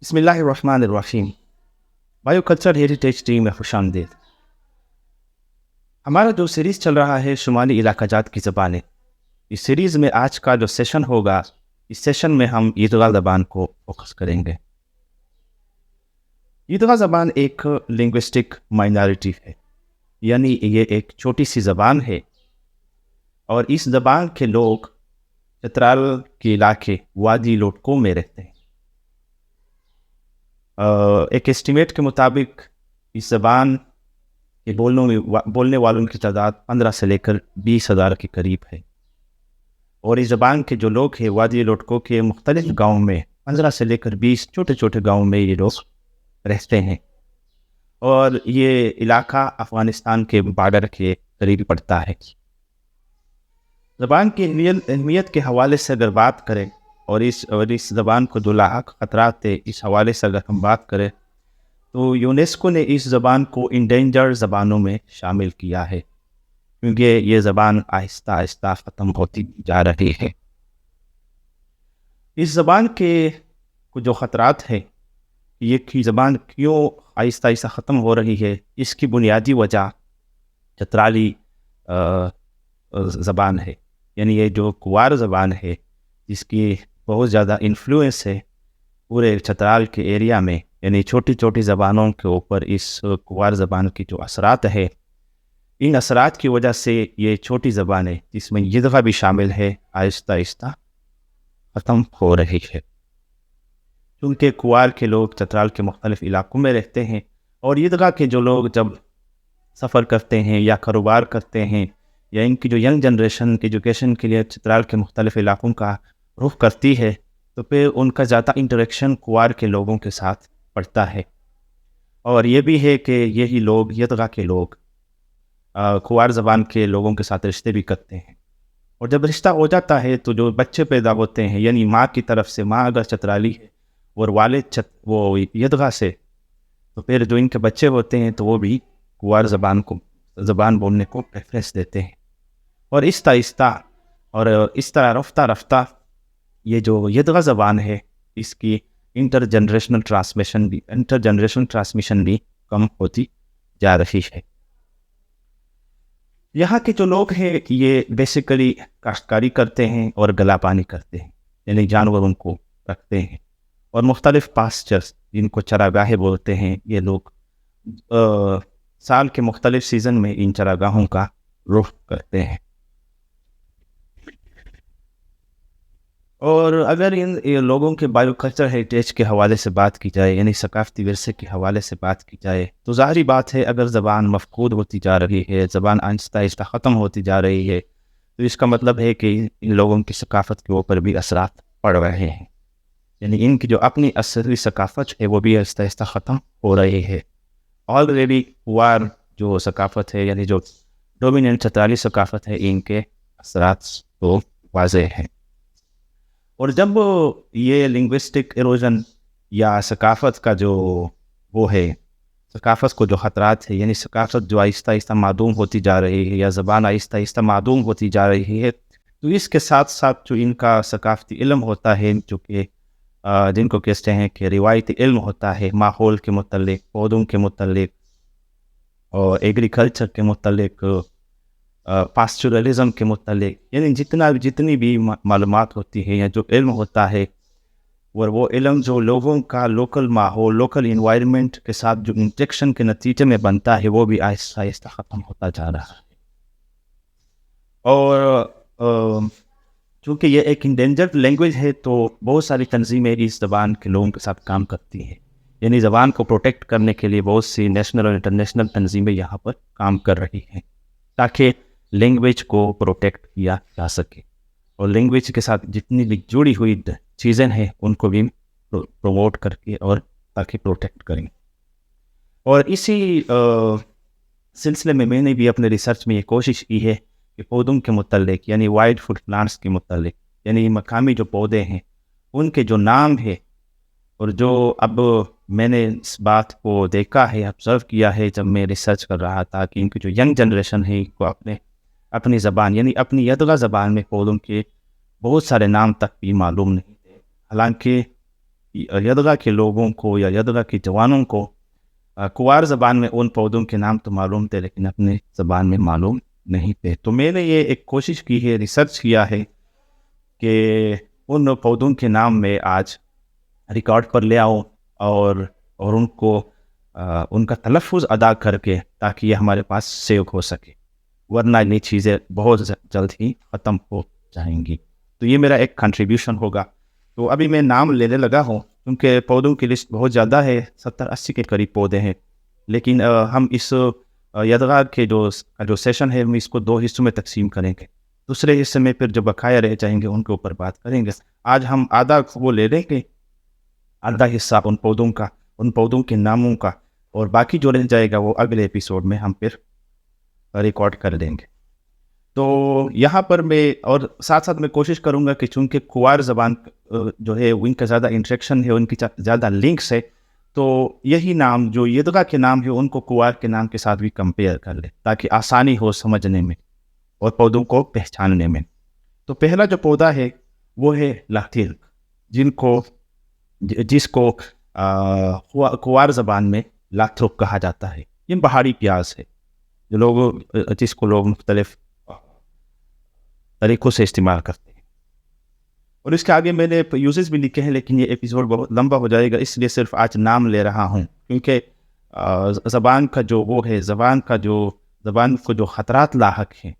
بسم اللہ الرحمن الرحیم۔ بایو کلچر ہیریٹیج ٹیم میں خوش آمدید۔ ہمارا جو سیریز چل رہا ہے شمالی علاقہ جات کی زبانیں، اس سیریز میں آج کا جو سیشن ہوگا، اس سیشن میں ہم یدغا زبان کو فوکس کریں گے۔ یدغا زبان ایک لنگوسٹک مائنارٹی ہے، یعنی یہ ایک چھوٹی سی زبان ہے، اور اس زبان کے لوگ چترال کے علاقے وادی لوٹکو میں رہتے ہیں۔ ایک اسٹیمیٹ کے مطابق اس زبان کے بولنے والوں کی تعداد 15 سے لے کر 20,000 کے قریب ہے، اور اس زبان کے جو لوگ ہیں وادی لوٹکو کے مختلف گاؤں میں 15 سے لے کر 20 چھوٹے چھوٹے گاؤں میں یہ لوگ رہتے ہیں، اور یہ علاقہ افغانستان کے بارڈر کے قریب پڑتا ہے۔ زبان کی اہمیت کے حوالے سے اگر بات کریں اور اس زبان کو جو لاحق خطرات ہے اس حوالے سے اگر ہم بات کریں تو یونیسکو نے اس زبان کو انڈینجر زبانوں میں شامل کیا ہے، کیونکہ یہ زبان آہستہ آہستہ ختم ہوتی جا رہی ہے۔ اس زبان کے جو خطرات ہیں، یہ زبان کیوں آہستہ آہستہ ختم ہو رہی ہے، اس کی بنیادی وجہ چترالی زبان ہے، یعنی یہ جو کوار زبان ہے جس کی بہت زیادہ انفلوئنس ہے پورے چترال کے ایریا میں، یعنی چھوٹی چھوٹی زبانوں کے اوپر اس کوار زبان کی جو اثرات ہے، ان اثرات کی وجہ سے یہ چھوٹی زبانیں جس میں یدغا بھی شامل ہے آہستہ آہستہ ختم ہو رہی ہے، کیونکہ کوار کے لوگ چترال کے مختلف علاقوں میں رہتے ہیں، اور یدغا کے جو لوگ جب سفر کرتے ہیں یا کاروبار کرتے ہیں یا ان کی جو ینگ جنریشن ایجوکیشن کے لیے چترال کے مختلف علاقوں کا رخ کرتی ہے تو پھر ان کا زیادہ انٹریکشن کوار کے لوگوں کے ساتھ پڑتا ہے، اور یہ بھی ہے کہ یہی لوگ یدغا کے لوگ کوار زبان کے لوگوں کے ساتھ رشتے بھی کرتے ہیں، اور جب رشتہ ہو جاتا ہے تو جو بچے پیدا ہوتے ہیں، یعنی ماں کی طرف سے، ماں اگر چترالی ہے اور والد وہ یدغا سے، تو پھر جو ان کے بچے ہوتے ہیں تو وہ بھی کوار زبان بولنے کو پریفرنس دیتے ہیں، اور اس طرح رفتہ رفتہ یہ جو یدغا زبان ہے اس کی انٹر جنریشنل ٹرانسمیشن بھی کم ہوتی جا رہی ہے۔ یہاں کے جو لوگ ہیں یہ بیسیکلی کاشتکاری کرتے ہیں اور گلا پانی کرتے ہیں، یعنی جانوروں کو رکھتے ہیں، اور مختلف پاسچرز جن کو چراگاہیں بولتے ہیں، یہ لوگ سال کے مختلف سیزن میں ان چراگاہوں کا رخ کرتے ہیں۔ اور اگر ان لوگوں کے بایو کلچر ہیریٹیج کے حوالے سے بات کی جائے، یعنی ثقافتی ورثے کے حوالے سے بات کی جائے، تو ظاہری بات ہے اگر زبان مفقود ہوتی جا رہی ہے، زبان آہستہ آہستہ ختم ہوتی جا رہی ہے، تو اس کا مطلب ہے کہ ان لوگوں کی ثقافت کے اوپر بھی اثرات پڑ رہے ہیں، یعنی ان کی جو اپنی اصلی ثقافت ہے وہ بھی آہستہ آہستہ ختم ہو رہی ہے۔ آلریڈی کوار جو ثقافت ہے، یعنی جو ڈومیننٹ چترالی ثقافت ہے، ان کے اثرات تو واضح ہیں، اور جب یہ لنگوسٹک ایروژن یا ثقافت کا جو ثقافت کو جو خطرات ہے، یعنی ثقافت جو آہستہ آہستہ معدوم ہوتی جا رہی ہے یا زبان آہستہ آہستہ معدوم ہوتی جا رہی ہے، تو اس کے ساتھ ساتھ جو ان کا ثقافتی علم ہوتا ہے، جو کہ جن کو کہتے ہیں کہ روایتی علم ہوتا ہے، ماحول کے متعلق، پودوں کے متعلق اور ایگریکلچر کے متعلق، پاسچورلزم کے متعلق، یعنی جتنی بھی معلومات ہوتی ہے یا جو علم ہوتا ہے، اور وہ علم جو لوگوں کا لوکل ماحول، لوکل انوائرمنٹ کے ساتھ جو انٹریکشن کے نتیجے میں بنتا ہے، وہ بھی آہستہ آہستہ ختم ہوتا جا رہا ہے، اور چونکہ یہ ایک انڈینجرڈ لینگویج ہے تو بہت ساری تنظیمیں اس زبان کے لوگوں کے ساتھ کام کرتی ہیں، یعنی زبان کو پروٹیکٹ کرنے کے لیے بہت سی نیشنل اور انٹرنیشنل تنظیمیں یہاں پر کام کر رہی ہیں تاکہ لینگویج کو پروٹیکٹ کیا جا سکے، اور لینگویج کے ساتھ جتنی بھی جڑی ہوئی چیزیں ہیں ان کو بھی پروموٹ کر کے اور تاکہ پروٹیکٹ کریں۔ اور اسی سلسلے میں نے بھی اپنے ریسرچ میں یہ کوشش کی ہے کہ پودوں کے متعلق، یعنی وائلڈ فوڈ پلانٹس کے متعلق، یعنی مقامی جو پودے ہیں ان کے جو نام ہے، اور جو اب میں نے اس بات کو دیکھا ہے، آبزرو کیا ہے جب میں ریسرچ کر رہا تھا، کہ ان کی جو ینگ جنریشن ہے کو اپنی زبان، یعنی اپنی یدغا زبان میں پودوں کے بہت سارے نام تک بھی معلوم نہیں تھے، حالانکہ यदगा के लोगों को या यदगा के जवानों को कुवार ज़बान में उन पौधों के नाम तो मालूम थे, लेकिन अपनी ज़बान में मालूम नहीं थे। तो मैंने ये एक कोशिश की है, रिसर्च किया है कि उन पौधों के नाम मैं आज रिकॉर्ड पर ले आऊँ और उनको उनका तलफ़ुज़ अदा करके, ताकि ये हमारे पास सेव हो सके, वरना ये चीज़ें बहुत जल्द ही ख़त्म हो जाएंगी। तो ये मेरा एक कंट्रीब्यूशन होगा। तो अभी मैं नाम लेने लगा हूँ, क्योंकि पौधों की लिस्ट बहुत ज़्यादा है, 70-80 के करीब पौधे हैं। लेकिन हम इस यदगा के जो सेशन है, हम इसको 2 हिस्सों में तकसीम करेंगे। दूसरे हिस्से में फिर जो बकाया रह जाएंगे उनके ऊपर बात करेंगे। आज हम आधा वो ले लेंगे, आधा हिस्सा उन पौधों के नामों का, और बाकी जो रह जाएगा वो अगले एपिसोड में हम फिर रिकॉर्ड कर देंगे। तो यहाँ पर मैं और साथ साथ मैं कोशिश करूँगा कि चूँकि कुवार ज़बान जो है उनका ज़्यादा इंटरेक्शन है, उनकी ज़्यादा लिंक्स है, तो यही नाम जो यदगा के नाम है उनको कुवार के नाम के साथ भी कंपेयर कर ले, ताकि आसानी हो समझने में और पौधों को पहचानने में। तो पहला जो पौधा है वो है लाथिर, जिसको कुवार ज़बान में लाथुक कहा जाता है। ये पहाड़ी प्याज है जिसको लोग मुख्तलिफ तरीक़ों से इस्तेमाल करते हैं। और इसके आगे मैंने यूजेस भी लिखे हैं, लेकिन ये एपिसोड बहुत लंबा हो जाएगा, इसलिए सिर्फ आज नाम ले रहा हूँ, क्योंकि ज़बान को जो ख़तरात लाहक हैं,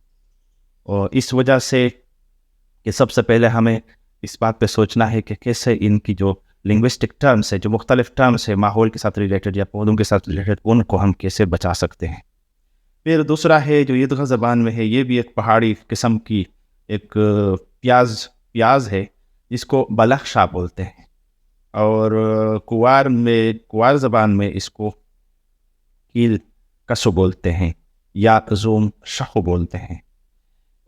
और इस वजह से कि सबसे पहले हमें इस बात पे सोचना है कि कैसे इनकी जो लिंग्विस्टिक टर्म्स है, जो मुख्तलिफ टर्म्स है माहौल के साथ रिलेटेड या पौधों के साथ रिलेटेड, उनको हम कैसे बचा सकते हैं। फिर दूसरा है जो यदगा ज़बान में है, ये भी एक पहाड़ी किस्म की एक प्याज है, जिसको बलख्शा बोलते हैं, और कुवार ज़बान में इसको कील कसो बोलते हैं या ज़ूम शहो बोलते हैं।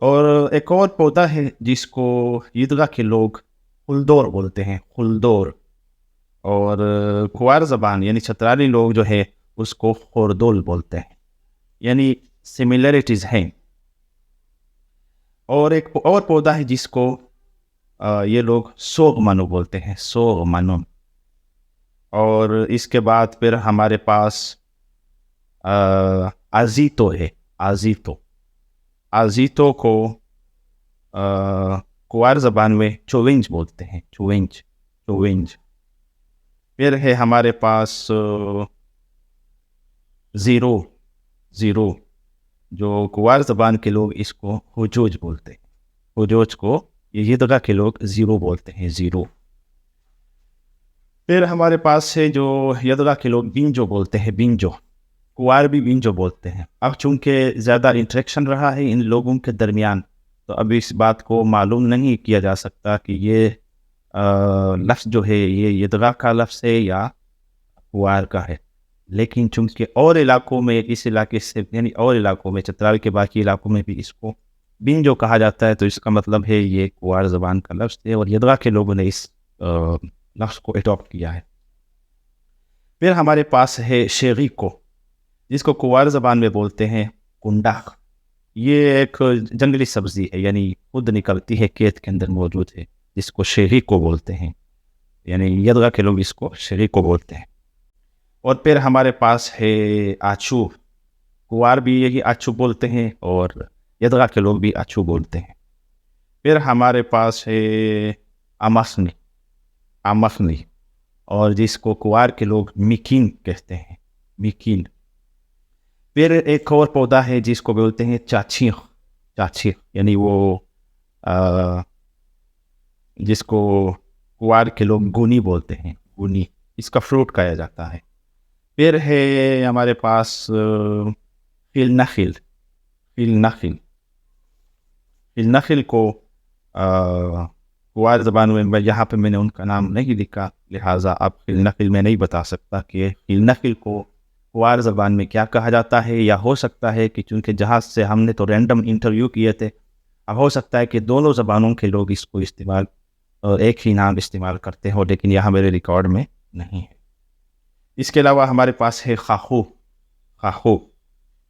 और एक और पौधा है जिसको यदगा के लोग खुलदोर बोलते हैं, खुलदोर, और कुवार ज़बान यानी चतराली लोग जो है उसको खुरदोल बोलते हैं, यानी सिमिलरिटीज़ हैं। और एक और पौधा है जिसको ये लोग सोग मनो बोलते हैं, सोग मनो। और इसके बाद फिर हमारे पास आज़ीतो है, आज़ीतो को कुवार ज़बान में चोविंज बोलते हैं, चोविंज। फिर है हमारे पास ज़ीरो, जो कुवार ज़बान के लोग इसको हुजूज बोलते हैं, हुजूज को ये यदगा के लोग ज़ीरो बोलते हैं, ज़ीरो। फिर हमारे पास है जो यदगा के लोग बिंजो बोलते हैं, बिंजो, कुवार भी बिंजो बोलते हैं। अब चूँकि ज़्यादा इंटरेक्शन रहा है इन लोगों के दरमियान, तो अब इस बात को मालूम नहीं किया जा सकता कि ये लफ्ज़ जो है ये यदगा का लफ्ज़ है या कुवार का है। लेकिन चूँकि और इलाकों में, इस इलाके से यानी और इलाकों में, चतराल के बाकी इलाकों में भी इसको बिंजो कहा जाता है, तो इसका मतलब है ये कुवार ज़बान का लफ्ज़ है और यदगा के लोगों ने इस लफ्ज़ को अडॉप्ट किया है। फिर हमारे पास है शेगी को, जिसको कुवार ज़बान में बोलते हैं कुंडाख। ये एक जंगली सब्ज़ी है, यानी खुद निकलती है, खेत के अंदर मौजूद है, जिसको शेगी को बोलते हैं, यानी यदगा के लोग इसको शेगी को बोलते हैं। और फिर हमारे पास है आचू, कुवार भी यही आचू बोलते हैं और यदगा के लोग भी आचू बोलते हैं। फिर हमारे पास है आमसनी, और जिसको कुवार के लोग मिकीन कहते हैं, मिकीन। फिर एक और पौधा है जिसको बोलते हैं चाची, यानी वो जिसको कुवार के लोग गुनी बोलते हैं, गुनी, इसका फ्रूट खाया जाता है। फिर है हमारे पास फिल को कुवार ज़बान में, यहाँ पे मैंने उनका नाम नहीं लिखा, लिहाजा आप फिल में नहीं बता सकता कि फिल को कुवार ज़बान में क्या कहा जाता है। या हो सकता है कि चूँकि जहाज़ से हमने तो रैंडम इंटरव्यू किए थे, अब हो सकता है कि दोनों ज़बानों के लोग इसको इस्तेमाल और एक ही नाम इस्तेमाल करते हो, लेकिन यहाँ मेरे रिकॉर्ड में नहीं है। इसके अलावा हमारे पास है खाखू,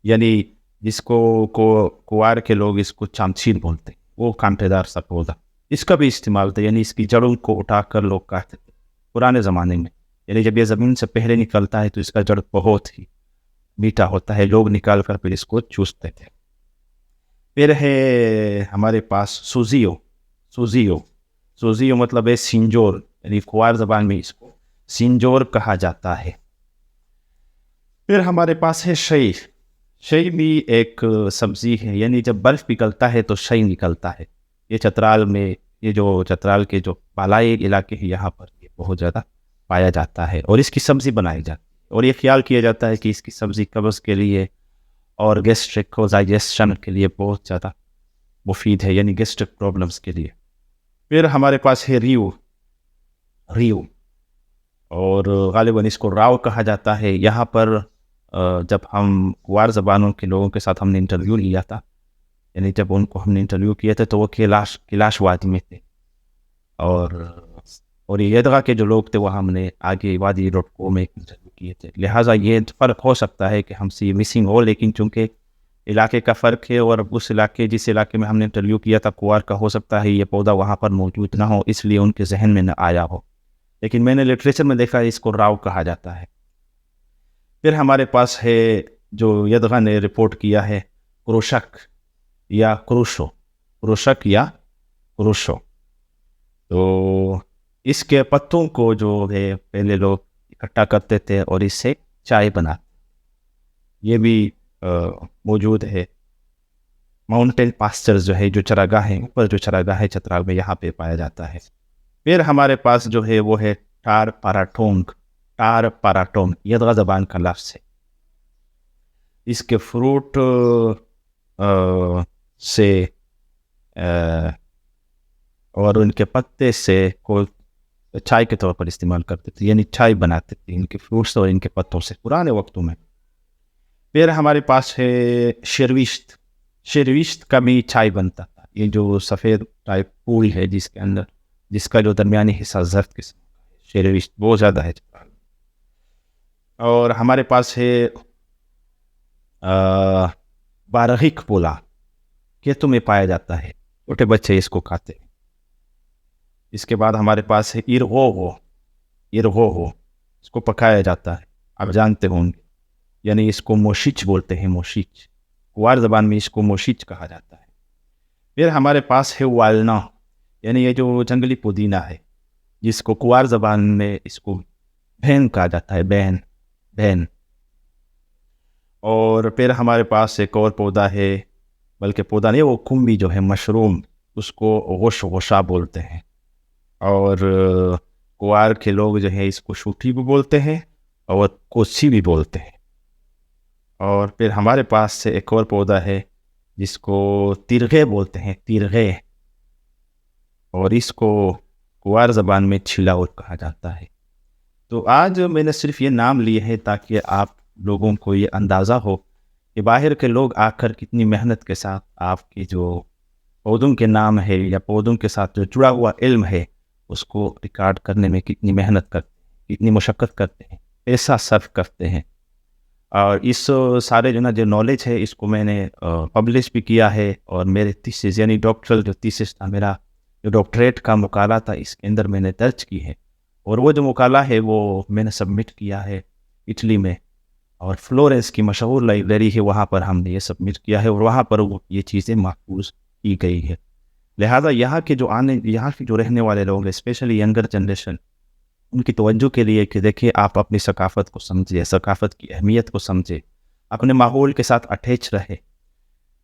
यानी जिसको कुवार के लोग इसको चामचीन बोलते हैं, वो कांटेदार सा पौधा, इसका भी इस्तेमाल था, यानी इसकी जड़ों को उठाकर लोग खाते थे। पुराने ज़माने में, यानी जब ये ज़मीन से पहले निकलता है तो इसका जड़ बहुत ही मीठा होता है, लोग निकाल कर फिर इसको चूसते थे। फिर है हमारे पास सूजियो। सूजियो सूजियो मतलब है सिंजोर, यानी कुवार ज़बान में इसको सिंजोर कहा जाता है। फिर हमारे पास है शई। शई भी एक सब्जी है, यानी जब बर्फ़ पिघलता है तो शई निकलता है। ये चतराल में, ये जो चतराल के जो बालाई इलाके हैं यहाँ पर ये बहुत ज़्यादा पाया जाता है और इसकी सब्ज़ी बनाई जाती है। और ये ख्याल किया जाता है कि इसकी सब्ज़ी कब्ज़ के लिए और गैस्ट्रिक और डाइजेशन के लिए बहुत ज़्यादा मुफीद है, यानी गैस्ट्रिक प्रॉब्लम्स के लिए। फिर हमारे पास है रीऊ। रीऊ और ग़ालिबन इसको राव कहा जाता है। यहाँ पर जब हम कुवार ज़बानों के लोगों के साथ हमने इंटरव्यू लिया था, यानी जब उनको हमने इंटरव्यू किया था तो वो कैलाश वादी में थे, और ये यदगा के जो लोग थे वहाँ हमने आगे wadi.co में इंटरव्यू किए थे। लिहाजा ये फ़र्क हो सकता है कि हमसे ये मिसिंग हो, लेकिन चूँकि इलाके का फ़र्क है और उस इलाके जिस इलाके में हमने इंटरव्यू किया था कुवार का, हो सकता है ये पौधा वहाँ पर मौजूद ना हो, इसलिए उनके जहन में न आया हो, लेकिन मैंने लिटरेचर में देखा है इसको राव कहा जाता है। फिर हमारे पास है जो यदगा ने रिपोर्ट किया है क्रोशक या क्रूशो। क्रोशक या क्रूशो, तो इसके पत्तों को जो है पहले लोग इकट्ठा करते थे और इससे चाय बनाते, ये भी मौजूद है। माउंटेन पास्चर्स जो है, जो चरागाह है, ऊपर जो चरागाह है चतराल में, यहाँ पे पाया जाता है। फिर हमारे पास जो है वो है टार पाराटोंग। टार पाराटोंग यदगा ज़बान का लफ्ज़ है। इसके फ्रूट से और उनके पत्ते से को चाय के तौर पर इस्तेमाल करते थे, यानी चाय बनाते थे इनके फ्रूट्स और इनके पत्तों से पुराने वक्तों में। फिर हमारे पास है शिरविश्त। शिरविश्त का भी चाय बनता था। ये जो सफ़ेद टाइप फूल है जिसके अंदर, जिसका जो दरमियानी हिस्सा जर्द किस्म का है, शिरविश्त बहुत ज़्यादा है। और हमारे पास है बारगिक पोला, खेतों में पाया जाता है, छोटे बच्चे इसको खाते हैं। इसके बाद हमारे पास है इरगोहो। इरगोहो इसको पकाया जाता है, आप जानते होंगे, यानी इसको मोशिच बोलते हैं। मोशिच कुवार ज़बान में इसको मोशिच कहा जाता है। फिर हमारे पास है वालना, यानी ये जो जंगली पुदीना है जिसको कुवार ज़बान में इसको भैन कहा जाता है, बैन बैन। और फिर हमारे पास एक और पौधा है, बल्कि पौधा नहीं, वो कुम्बी जो है मशरूम, उसको गोशा बोलते हैं। और कुवार के लोग जो है इसको शूठी भी बोलते हैं और कोसी भी बोलते हैं। और फिर हमारे पास से एक और पौधा है जिसको तिरगे बोलते हैं, तिरगे, और इसको कुवार ज़बान में छिलाउर कहा जाता है। तो आज मैंने सिर्फ ये नाम लिए हैं ताकि आप लोगों को ये अंदाज़ा हो कि बाहर के लोग आकर कितनी मेहनत के साथ आपके जो पौधों के नाम है या पौधों के साथ जो जुड़ा हुआ इल्म है उसको रिकॉर्ड करने में कितनी मेहनत करते हैं, कितनी मुशक्क़त करते हैं, पैसा सर्व करते हैं। और इस सारे जो नॉलेज है इसको मैंने पब्लिश भी किया है, और मेरे थीसिस यानी डॉक्टरल जो थीसिस था, मेरा जो डॉक्टरेट का मुकाला था, इसके अंदर मैंने दर्ज की है। और वो जो मुकाला है वो मैंने सबमिट किया है इटली में, और फ्लोरेंस की मशहूर लाइब्रेरी है वहाँ पर हमने ये सबमिट किया है, और वहाँ पर वो ये चीज़ें महफूज की गई है। लिहाजा यहाँ के जो रहने वाले लोग, स्पेशली यंगर जनरेशन, उनकी तवज्जो के लिए कि देखिए आप अपनी सकाफ़त को समझे, सकाफ़त की अहमियत को समझे, अपने माहौल के साथ अटैच रहे।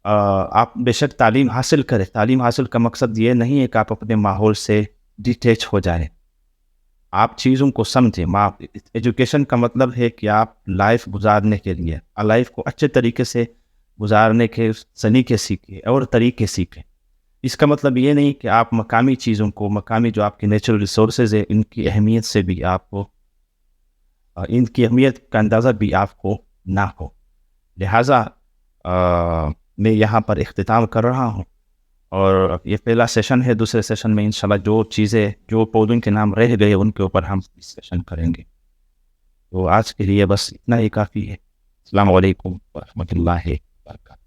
आप बेशक तालीम हासिल करें, तालीम हासिल का मकसद ये नहीं है कि आप अपने माहौल से डिटैच हो जाएं। आप चीज़ों को समझें। एजुकेशन का मतलब है कि आप लाइफ गुजारने के लिए, लाइफ को अच्छे तरीके से गुजारने के सलीके सीखें और तरीके सीखें। इसका मतलब ये नहीं कि आप मकामी चीज़ों को, मकामी जो आपके नेचुरल रिसोर्सेज है, इनकी अहमियत से भी आपको, इनकी अहमियत का अंदाज़ा भी आपको ना हो। लिहाजा मैं यहाँ पर इख्तिताम कर रहा हूँ, और ये पहला सेशन है। दूसरे सेशन में इंशाल्लाह जो चीज़ें, जो पौधों के नाम रह गए, उनके ऊपर हम डिस्कशन करेंगे। तो आज के लिए बस इतना ही काफ़ी है। अस्सलामु अलैकुम व रहमतुल्लाहि व बरकातहू।